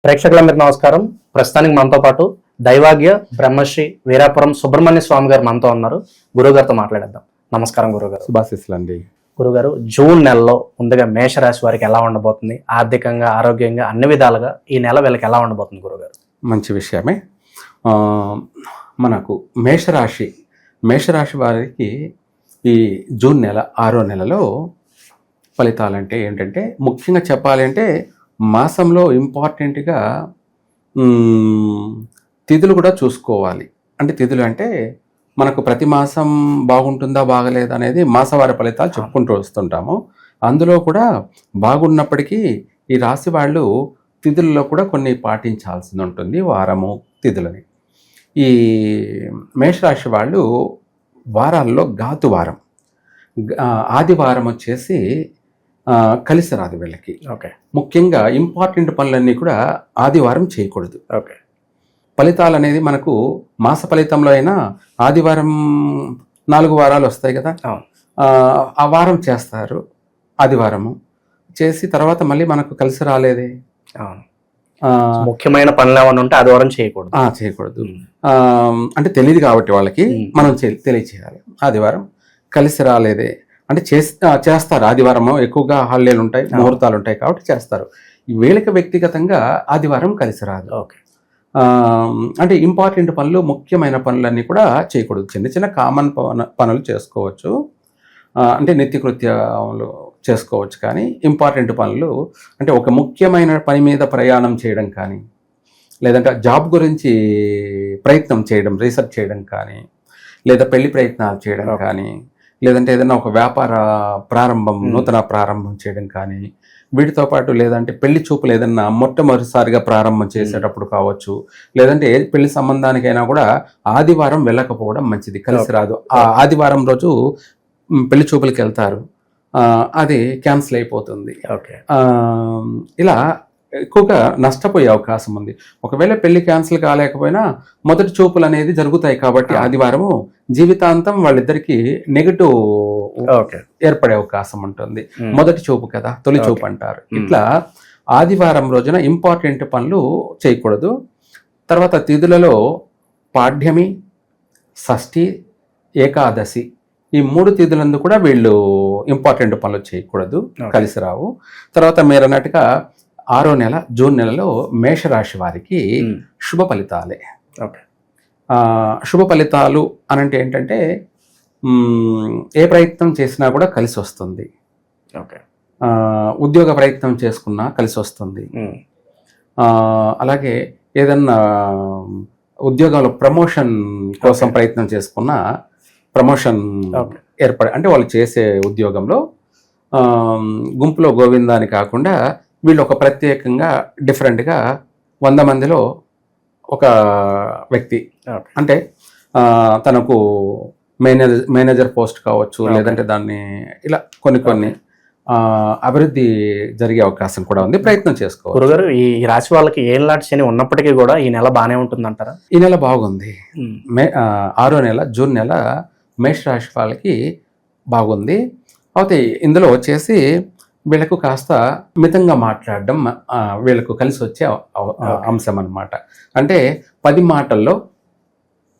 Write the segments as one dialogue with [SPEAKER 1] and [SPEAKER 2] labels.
[SPEAKER 1] ప్రేక్షకులందరికీ నమస్కారం. ప్రస్తుతానికి మనతో పాటు దైవాగ్య బ్రహ్మశ్రీ వీరాపురం సుబ్రహ్మణ్య స్వామి గారు మనతో ఉన్నారు. గురుగారితో మాట్లాడేద్దాం. నమస్కారం గురుగారు.
[SPEAKER 2] శుభాశీస్సులండి.
[SPEAKER 1] గురుగారు, జూన్ నెలలో ముందుగా మేషరాశి వారికి ఎలా ఉండబోతుంది? ఆర్థికంగా, ఆరోగ్యంగా, అన్ని విధాలుగా ఈ నెల వీళ్ళకి ఎలా ఉండబోతుంది గురుగారు?
[SPEAKER 2] మంచి విషయమే. మనకు మేషరాశి వారికి ఈ జూన్ నెల 6వ నెలలో ఫలితాలంటే ఏంటంటే, ముఖ్యంగా చెప్పాలంటే మాసంలో ఇంపార్టెంట్గా తిథులు కూడా చూసుకోవాలి. అంటే తిథులు అంటే మనకు ప్రతి మాసం బాగుంటుందా బాగలేదా అనేది మాసవారి ఫలితాలు చెప్పుకుంటూ వస్తుంటాము. అందులో కూడా బాగున్నప్పటికీ ఈ రాశి వాళ్ళు తిథుల్లో కూడా కొన్ని పాటించాల్సి ఉంటుంది, వారము తిథులని. ఈ మేషరాశి వాళ్ళు వారాల్లో ఘాతు వారం, ఆదివారం వచ్చేసి కలిసి రాదు వీళ్ళకి.
[SPEAKER 1] ఓకే.
[SPEAKER 2] ముఖ్యంగా ఇంపార్టెంట్ పనులన్నీ కూడా ఆదివారం చేయకూడదు.
[SPEAKER 1] ఓకే.
[SPEAKER 2] ఫలితాలు అనేది మనకు మాస ఫలితంలో అయినా ఆదివారం 4 వారాలు వస్తాయి కదా, ఆ వారం చేస్తారు. ఆదివారము చేసి తర్వాత మళ్ళీ మనకు కలిసి రాలేదే,
[SPEAKER 1] ముఖ్యమైన పనులు ఏమైనా ఉంటే ఆదివారం
[SPEAKER 2] చేయకూడదు. అంటే తెలియదు కాబట్టి వాళ్ళకి మనం తెలియచేయాలి. ఆదివారం కలిసి రాలేదే అంటే చేస్తారు. ఆదివారం ఎక్కువగా హాలిడేలు ఉంటాయి, ముహూర్తాలు ఉంటాయి కాబట్టి చేస్తారు. వీళ్ళకి వ్యక్తిగతంగా ఆదివారం కలిసి రాదు.
[SPEAKER 1] ఓకే.
[SPEAKER 2] అంటే ఇంపార్టెంట్ పనులు, ముఖ్యమైన పనులన్నీ కూడా చేయకూడదు. చిన్న చిన్న కామన్ పనులు చేసుకోవచ్చు, అంటే నిత్యకృత్యాలు చేసుకోవచ్చు. కానీ ఇంపార్టెంట్ పనులు అంటే ఒక ముఖ్యమైన పని మీద ప్రయాణం చేయడం కానీ, లేదంటే జాబ్ గురించి ప్రయత్నం చేయడం, రీసెర్చ్ చేయడం కానీ, లేదా పెళ్లి ప్రయత్నాలు చేయడం కానీ, లేదంటే ఏదైనా ఒక వ్యాపార ప్రారంభం, నూతన ప్రారంభం చేయడం కానీ, వీటితో పాటు లేదంటే పెళ్లి చూపులు ఏదన్నా మొట్టమొదటిసారిగా ప్రారంభం చేసేటప్పుడు కావచ్చు, లేదంటే ఏ పెళ్లి సంబంధానికైనా కూడా ఆదివారం వెళ్ళకపోవడం మంచిది, కలిసి రాదు. ఆ ఆదివారం రోజు పెళ్లి చూపులకి వెళ్తారు, అది క్యాన్సిల్ అయిపోతుంది.
[SPEAKER 1] ఓకే.
[SPEAKER 2] ఇలా ఎక్కువగా నష్టపోయే అవకాశం ఉంది. ఒకవేళ పెళ్లి క్యాన్సిల్ కాలేకపోయినా మొదటి చూపులు అనేది జరుగుతాయి కాబట్టి ఆదివారము జీవితాంతం వాళ్ళిద్దరికి నెగటివ్ ఏర్పడే అవకాశం ఉంటుంది. మొదటి చూపు కదా, తొలి చూపు అంటారు. ఇట్లా ఆదివారం రోజున ఇంపార్టెంట్ పనులు చేయకూడదు. తర్వాత తిథులలో పాడ్యమి, షష్ఠి, ఏకాదశి ఈ 3 తిథులందు కూడా వీళ్ళు ఇంపార్టెంట్ పనులు చేయకూడదు, కలిసి రావు. తర్వాత మీరు అన్నట్టుగా 6వ నెల జూన్ నెలలో మేషరాశి వారికి శుభ ఫలితాలే.
[SPEAKER 1] ఓకే.
[SPEAKER 2] శుభ ఫలితాలు అనంటే ఏంటంటే ఏ ప్రయత్నం చేసినా కూడా కలిసి వస్తుంది.
[SPEAKER 1] ఓకే.
[SPEAKER 2] ఉద్యోగ ప్రయత్నం చేసుకున్నా కలిసి వస్తుంది. అలాగే ఏదన్నా ఉద్యోగంలో ప్రమోషన్ కోసం ప్రయత్నం చేసుకున్నా ప్రమోషన్ అంటే వాళ్ళు చేసే ఉద్యోగంలో గుంపులో గోవిందాని కాకుండా వీళ్ళు ఒక ప్రత్యేకంగా డిఫరెంట్గా 100 మందిలో ఒక వ్యక్తి, అంటే తనకు మేనేజర్ పోస్ట్ కావచ్చు, లేదంటే దాన్ని ఇలా కొన్ని అభివృద్ధి జరిగే అవకాశం కూడా ఉంది. ప్రయత్నం చేసుకోవాలి.
[SPEAKER 1] గురుగారు, ఈ రాశి వాళ్ళకి ఏళ్ళనాటి శని ఉన్నప్పటికీ కూడా ఈ నెల బాగానే ఉంటుందంటారా?
[SPEAKER 2] ఈ నెల బాగుంది. 6వ నెల జూన్ నెల మేషరాశి వాళ్ళకి బాగుంది. అయితే ఇందులో వచ్చేసి వీళ్ళకు కాస్త మితంగా మాట్లాడడం వీళ్ళకు కలిసి వచ్చే అంశం అన్నమాట. అంటే 10 మాటల్లో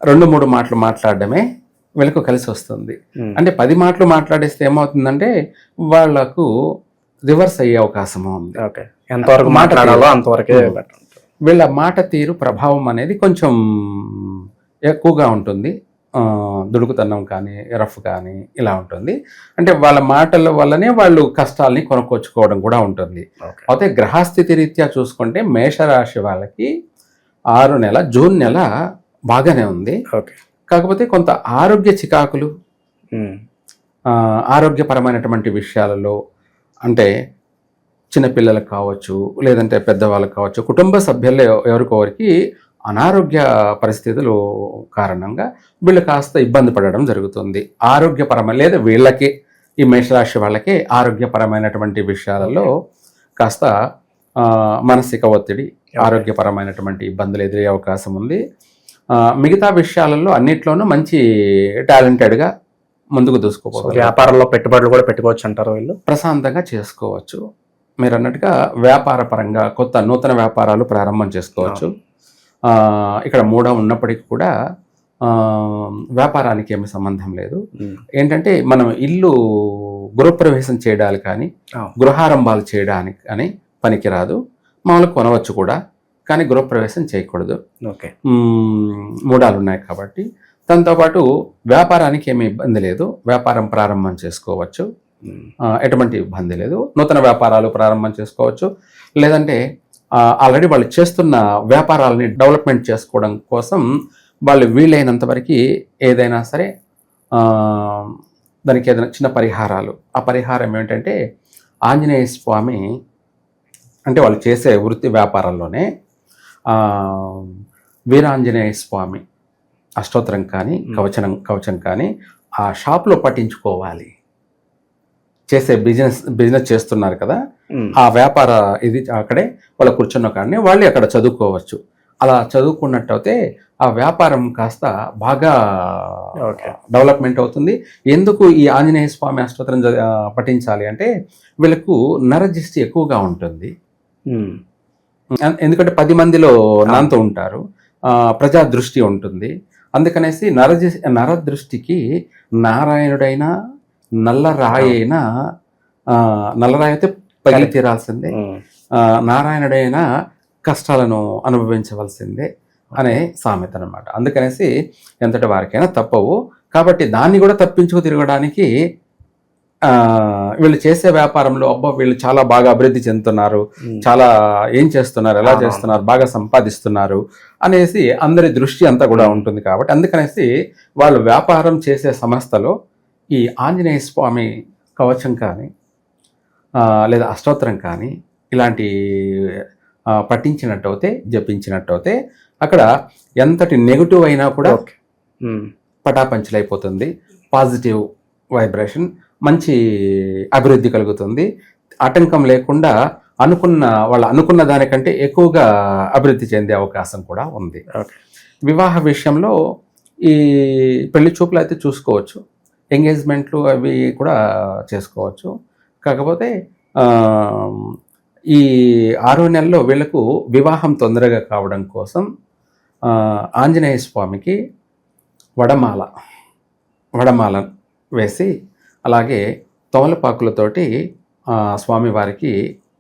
[SPEAKER 2] 2-3 మాటలు మాట్లాడడమే వీళ్ళకు కలిసి వస్తుంది. అంటే 10 మాటలు మాట్లాడేస్తే ఏమవుతుందంటే వాళ్ళకు రివర్స్ అయ్యే అవకాశం ఉంది.
[SPEAKER 1] ఎంతవరకు మాట్లాడాలో అంతవరకే.
[SPEAKER 2] వీళ్ళ మాట తీరు ప్రభావం అనేది కొంచెం ఎక్కువగా ఉంటుంది. దుడుకుతనం కానీ, రఫ్ కానీ ఇలా ఉంటుంది. అంటే వాళ్ళ మాటల వల్లనే వాళ్ళు కష్టాలని కొనుక్కొచ్చుకోవడం కూడా ఉంటుంది. అయితే గ్రహస్థితి రీత్యా చూసుకుంటే మేషరాశి వాళ్ళకి 6వ నెల జూన్ నెల బాగానే ఉంది. కాకపోతే కొంత ఆరోగ్య చికాకులు, ఆరోగ్యపరమైనటువంటి విషయాలలో, అంటే చిన్నపిల్లలకు కావచ్చు, లేదంటే పెద్దవాళ్ళకి కావచ్చు, కుటుంబ సభ్యుల్లో ఎవరికొవరికి అనారోగ్య పరిస్థితులు కారణంగా వీళ్ళు కాస్త ఇబ్బంది పడడం జరుగుతుంది. ఆరోగ్యపరమైన లేదా వీళ్ళకి, ఈ మేషరాశి వాళ్ళకి ఆరోగ్యపరమైనటువంటి విషయాలలో కాస్త మానసిక ఒత్తిడి, ఆరోగ్యపరమైనటువంటి ఇబ్బందులు ఎదురయ్యే అవకాశం ఉంది. మిగతా విషయాలలో అన్నిట్లోనూ మంచి టాలెంటెడ్గా ముందుకు దూసుకోవచ్చు.
[SPEAKER 1] వ్యాపారంలో పెట్టుబడులు కూడా పెట్టుకోవచ్చు అంటారు వీళ్ళు.
[SPEAKER 2] ప్రశాంతంగా చేసుకోవచ్చు. మీరు అన్నట్టుగా వ్యాపార పరంగా కొత్త నూతన వ్యాపారాలు ప్రారంభం చేసుకోవచ్చు. ఇక్కడ మూఢం ఉన్నప్పటికీ కూడా వ్యాపారానికి ఏమి సంబంధం లేదు. ఏంటంటే మనం ఇల్లు గృహప్రవేశం చేయడానికి కానీ గృహారంభాలు చేయడానికి కానీ పనికిరాదు. మామూలు కొనవచ్చు కూడా, కానీ గృహప్రవేశం చేయకూడదు.
[SPEAKER 1] ఓకే,
[SPEAKER 2] మూఢాలు ఉన్నాయి కాబట్టి. దాంతోపాటు వ్యాపారానికి ఏమి ఇబ్బంది లేదు, వ్యాపారం ప్రారంభం చేసుకోవచ్చు, ఎటువంటి ఇబ్బంది లేదు. నూతన వ్యాపారాలు ప్రారంభం చేసుకోవచ్చు. లేదంటే ఆల్రెడీ వాళ్ళు చేస్తున్న వ్యాపారాలని డెవలప్మెంట్ చేసుకోవడం కోసం వాళ్ళు వీలైనంత వరకు ఏదైనా సరే దానికి ఏదైనా చిన్న పరిహారాలు, ఆ పరిహారం ఏమిటంటే ఆంజనేయ స్వామి, అంటే వాళ్ళు చేసే వృత్తి వ్యాపారాల్లోనే వీరాంజనేయ స్వామి అష్టోత్తరం కానీ కవచం కానీ ఆ షాప్లో పట్టించుకోవాలి. చేసే బిజినెస్ చేస్తున్నారు కదా, ఆ వ్యాపార ఇది అక్కడే వాళ్ళు కూర్చున్న కానీ వాళ్ళు అక్కడ చదువుకోవచ్చు. అలా చదువుకున్నట్టయితే ఆ వ్యాపారం కాస్త బాగా డెవలప్మెంట్ అవుతుంది. ఎందుకు ఈ ఆంజనేయ స్వామి అష్టోత్తరం పఠించాలి అంటే వీళ్ళకు నరదృష్టి ఎక్కువగా ఉంటుంది. ఎందుకంటే 10 మందిలో నాంతో ఉంటారు, ప్రజా దృష్టి ఉంటుంది. అందుకనేసి నరదృష్టికి నారాయణుడైనా నల్లరాయి అయినా, నల్లరాయి అయితే పగిలి తీరాల్సిందే, నారాయణుడైనా కష్టాలను అనుభవించవలసిందే అనే సామెత అనమాట. అందుకనేసి ఎంతటి వారికైనా తప్పవు. కాబట్టి దాన్ని కూడా తప్పించుకు తిరగడానికి వీళ్ళు చేసే వ్యాపారంలో అబ్బా వీళ్ళు చాలా బాగా అభివృద్ధి చెందుతున్నారు, చాలా ఏం చేస్తున్నారు, ఎలా చేస్తున్నారు, బాగా సంపాదిస్తున్నారు అనేసి అందరి దృష్టి అంతా కూడా ఉంటుంది. కాబట్టి అందుకనేసి వాళ్ళు వ్యాపారం చేసే సంస్థలో ఈ ఆంజనేయ స్వామి కవచం కానీ లేదా అష్టోత్తరం కానీ ఇలాంటి పఠించినట్టయితే, జపించినట్టయితే అక్కడ ఎంతటి నెగిటివ్ అయినా కూడా పటాపంచలైపోతుంది. పాజిటివ్ వైబ్రేషన్, మంచి అభివృద్ధి కలుగుతుంది. ఆటంకం లేకుండా వాళ్ళు అనుకున్న దానికంటే ఎక్కువగా అభివృద్ధి చెందే అవకాశం కూడా ఉంది. వివాహ విషయంలో ఈ పెళ్లి చూపులు అయితే చూసుకోవచ్చు, ఎంగేజ్మెంట్లు అవి కూడా చేసుకోవచ్చు. కాకపోతే ఈ 6వ నెలలో వీళ్ళకు వివాహం తొందరగా కావడం కోసం ఆంజనేయ స్వామికి వడమాల వేసి అలాగే తమలపాకులతోటి స్వామివారికి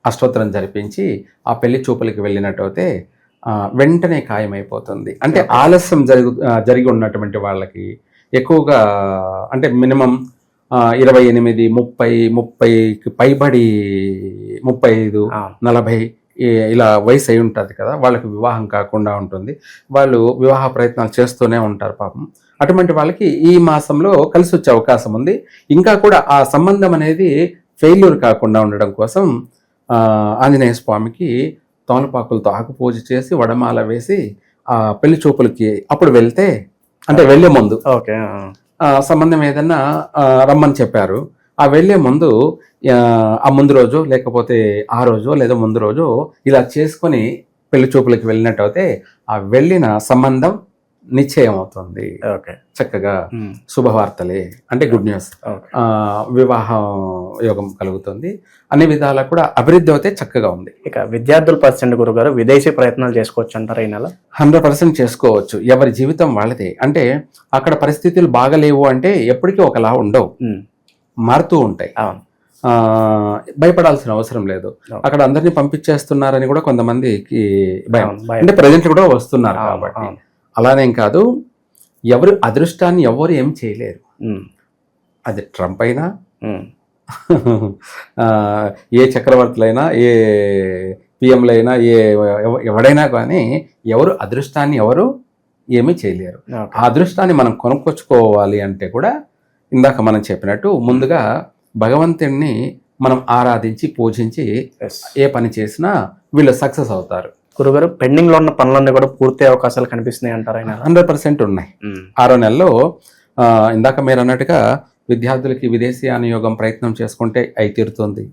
[SPEAKER 2] అష్టోత్తరం జరిపించి ఆ పెళ్లి చూపులకి వెళ్ళినట్టయితే వెంటనే ఖాయమైపోతుంది. అంటే ఆలస్యం జరిగి ఉన్నటువంటి వాళ్ళకి ఎక్కువగా, అంటే మినిమం 28, 30కి పైబడి 35, 40 ఇలా వయసు అయి ఉంటుంది కదా, వాళ్ళకి వివాహం కాకుండా ఉంటుంది. వాళ్ళు వివాహ ప్రయత్నాలు చేస్తూనే ఉంటారు పాపం. అటువంటి వాళ్ళకి ఈ మాసంలో కలిసి వచ్చే అవకాశం ఉంది. ఇంకా కూడా ఆ సంబంధం అనేది ఫెయిల్యూర్ కాకుండా ఉండడం కోసం ఆంజనేయ స్వామికి తమలపాకులతో ఆకుపూజ చేసి వడమాల వేసి ఆ పెళ్లి చూపులకి అప్పుడు వెళ్తే, అంటే వెళ్లే ముందు సంబంధం ఏదన్నా రమ్మని చెప్పారు, ఆ వెళ్లే ముందు ఆ ముందు రోజు లేకపోతే ఆ రోజు లేదా ముందు రోజు ఇలా చేసుకొని పెళ్లి చూపులకి వెళ్ళినట్టయితే ఆ వెళ్ళిన సంబంధం నిశ్చయం అవుతుంది. చక్కగా శుభవార్తలే, అంటే గుడ్ న్యూస్, వివాహ యోగం కలుగుతుంది. అన్ని విధాలా కూడా అభివృద్ధి అయితే చక్కగా ఉంది.
[SPEAKER 1] ఇక విద్యార్థుల పర్సెంట్ గురుగారు విదేశీ ప్రయత్నాలు చేసుకోవచ్చు అంటారా ఈ నెల?
[SPEAKER 2] 100% చేసుకోవచ్చు. ఎవరి జీవితం వాళ్ళదే. అంటే అక్కడ పరిస్థితులు బాగలేవు అంటే ఎప్పటికీ ఒకలా ఉండవు, మారుతూ ఉంటాయి. భయపడాల్సిన అవసరం లేదు. అక్కడ అందరినీ పంపించేస్తున్నారని కూడా కొంతమందికి భయం, అంటే ప్రజెంట్ కూడా వస్తున్నారు కాబట్టి. అలానేం కాదు, ఎవరు అదృష్టాన్ని ఎవరు ఏం చేయలేరు. అది ట్రంప్ అయినా, ఏ చక్రవర్తులైనా, ఏ పిఎంలైనా, ఎవడైనా కానీ ఎవరు అదృష్టాన్ని ఎవరు ఏమీ చేయలేరు. ఆ అదృష్టాన్ని మనం కొనుక్కొచ్చుకోవాలి అంటే కూడా ఇందాక మనం చెప్పినట్టు ముందుగా భగవంతుడిని మనం ఆరాధించి పూజించి ఏ పని చేసినా వీళ్ళు సక్సెస్ అవుతారు.
[SPEAKER 1] గురుగారు, పెండింగ్ లో ఉన్న పనులన్నీ కూడా పూర్తి అవకాశాలు కనిపిస్తున్నాయి అంటారా?
[SPEAKER 2] 100% ఉన్నాయి. 6వ నెలలో ఇందాక మీరు అన్నట్టుగా విద్యార్థులకి విదేశీయాన యోగం ప్రయత్నం చేసుకుంటే అయి తీరుతుంది.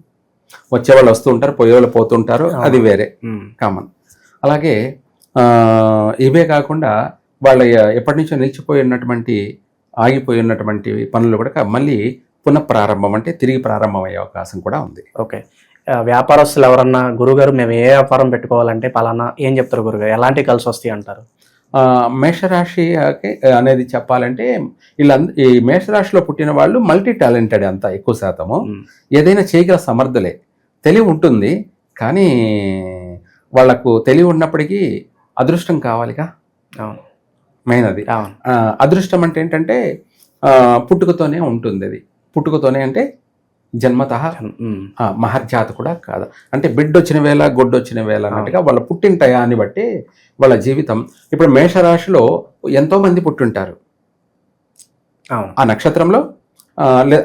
[SPEAKER 2] వచ్చేవాళ్ళు వస్తూ ఉంటారు, పోయేవాళ్ళు పోతుంటారు, అది వేరే కామన్. అలాగే ఇవే కాకుండా వాళ్ళ ఎప్పటి నుంచో నిలిచిపోయినటువంటి ఆగిపోయినటువంటి పనులు కూడా మళ్ళీ పునఃప్రారంభం, అంటే తిరిగి ప్రారంభం అయ్యే అవకాశం కూడా ఉంది.
[SPEAKER 1] ఓకే, వ్యాపారస్తులు ఎవరన్నా గురుగారు మేము ఏ వ్యాపారం పెట్టుకోవాలంటే పలానా ఏం చెప్తారు గురుగారు, ఎలాంటి కలిసి వస్తాయి అంటారు?
[SPEAKER 2] మేషరాశి అనేది చెప్పాలంటే ఈ మేషరాశిలో పుట్టిన వాళ్ళు మల్టీ టాలెంటెడ్ అంతా ఎక్కువ శాతము. ఏదైనా చేయగల సమర్థులే. తెలివి ఉంటుంది కానీ వాళ్ళకు తెలివి ఉన్నప్పటికీ అదృష్టం కావాలిగా.
[SPEAKER 1] అవును,
[SPEAKER 2] మెయిన్ అది. అదృష్టం అంటే ఏంటంటే పుట్టుకతోనే ఉంటుంది. అది పుట్టుకతోనే అంటే జన్మతః మహర్జాత కూడా కాదు. అంటే బిడ్డ వచ్చిన వేళ గొడ్డు వచ్చిన వేళ అన్నట్టుగా వాళ్ళ పుట్టిన టయాన్ని బట్టి వాళ్ళ జీవితం. ఇప్పుడు మేషరాశిలో ఎంతో మంది పుట్టుంటారు ఆ నక్షత్రంలో.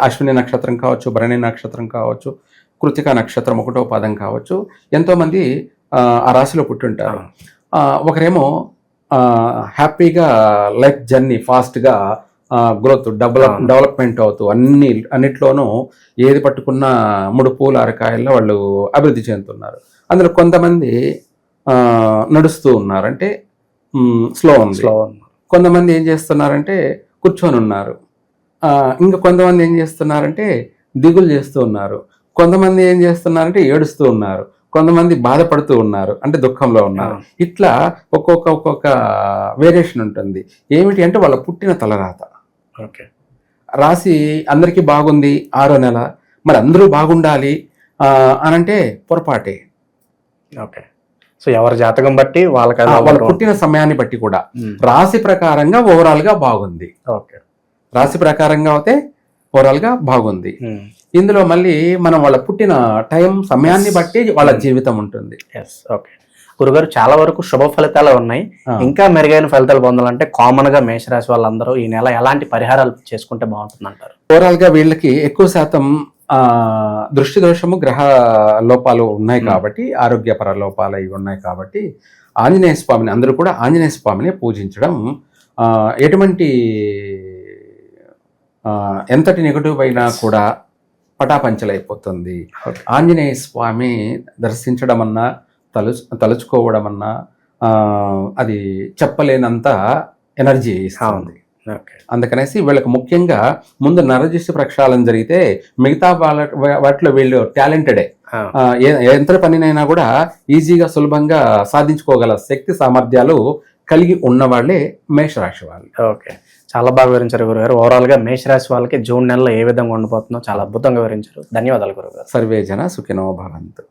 [SPEAKER 2] అశ్విని నక్షత్రం కావచ్చు, భరణి నక్షత్రం కావచ్చు, కృతికా నక్షత్రం 1వ పాదం కావచ్చు, ఎంతో మంది ఆ రాశిలో పుట్టుంటారు. ఒకరేమో హ్యాపీగా లైఫ్ జర్నీ ఫాస్ట్గా గ్రోత్ డెవలప్మెంట్ అవుతూ అన్నిట్లోనూ ఏది పట్టుకున్నా 3 పూలు 6 కాయల్లో వాళ్ళు అభివృద్ధి చెందుతున్నారు. అందులో కొంతమంది నడుస్తూ ఉన్నారు, అంటే స్లో ఉంది. కొంతమంది ఏం చేస్తున్నారంటే కూర్చొని ఉన్నారు. ఇంకా కొంతమంది ఏం చేస్తున్నారంటే దిగులు చేస్తూ ఉన్నారు. కొంతమంది ఏం చేస్తున్నారంటే ఏడుస్తూ ఉన్నారు. కొంతమంది బాధపడుతూ ఉన్నారు, అంటే దుఃఖంలో ఉన్నారు. ఇట్లా ఒక్కొక్క వేరియేషన్ ఉంటుంది. ఏమిటి అంటే వాళ్ళ పుట్టిన తలరాత.
[SPEAKER 1] ఓకే,
[SPEAKER 2] రాశి అందరికీ బాగుంది 6వ నెల, మరి అందరూ బాగుండాలి అనంటే పొరపాటే.
[SPEAKER 1] ఓకే, సో ఎవరి జాతకం బట్టి వాళ్ళ
[SPEAKER 2] పుట్టిన సమయాన్ని బట్టి కూడా రాశి ప్రకారంగా ఓవరాల్ గా బాగుంది.
[SPEAKER 1] ఓకే,
[SPEAKER 2] రాశి ప్రకారంగా అయితే ఓవరాల్ గా బాగుంది. ఇందులో మళ్ళీ మనం వాళ్ళ పుట్టిన టైం సమయాన్ని బట్టి వాళ్ళ జీవితం ఉంటుంది.
[SPEAKER 1] ఓకే గురుగారు, చాలా వరకు శుభ ఫలితాలు ఉన్నాయి. ఇంకా మెరుగైన ఫలితాలు పొందాలంటే కామన్ గా మేషరాశి వాళ్ళందరూ ఈ నెల ఎలాంటి పరిహారాలు చేసుకుంటే బాగుంటుంది అంటారు?
[SPEAKER 2] ఓవరాల్ గా వీళ్ళకి ఎక్కువ శాతం దృష్టి దోషము, గ్రహ లోపాలు ఉన్నాయి కాబట్టి, ఆరోగ్యపర లోపాలు ఇవి ఉన్నాయి కాబట్టి ఆంజనేయ స్వామిని అందరూ కూడా ఆంజనేయ స్వామిని పూజించడం ఎటువంటి ఎంతటి నెగటివ్ అయినా కూడా పటాపంచలైపోతుంది. ఆంజనేయ స్వామి దర్శించడం అన్నా తలుచుకోవడం అన్నా అది చెప్పలేనంత ఎనర్జీ ఇస్తుంది. అందుకనేసి వీళ్ళకి ముఖ్యంగా ముందు నరదిష్టి ప్రక్షాళన జరిగితే మిగతా వాటిలో వీళ్ళు టాలెంటెడే. ఎంత పనినైనా కూడా ఈజీగా సులభంగా సాధించుకోగల శక్తి సామర్థ్యాలు కలిగి ఉన్న వాళ్ళే మేషరాశి వాళ్ళు.
[SPEAKER 1] ఓకే, చాలా బాగా వివరించారు గురుగారు. ఓవరాల్ గా మేషరాశి వాళ్ళకి జూన్ నెలలో ఏ విధంగా ఉండిపోతుందో చాలా అద్భుతంగా వివరించారు. ధన్యవాదాలు గురుగారు.
[SPEAKER 2] సర్వే జన సుఖినో భవంతు.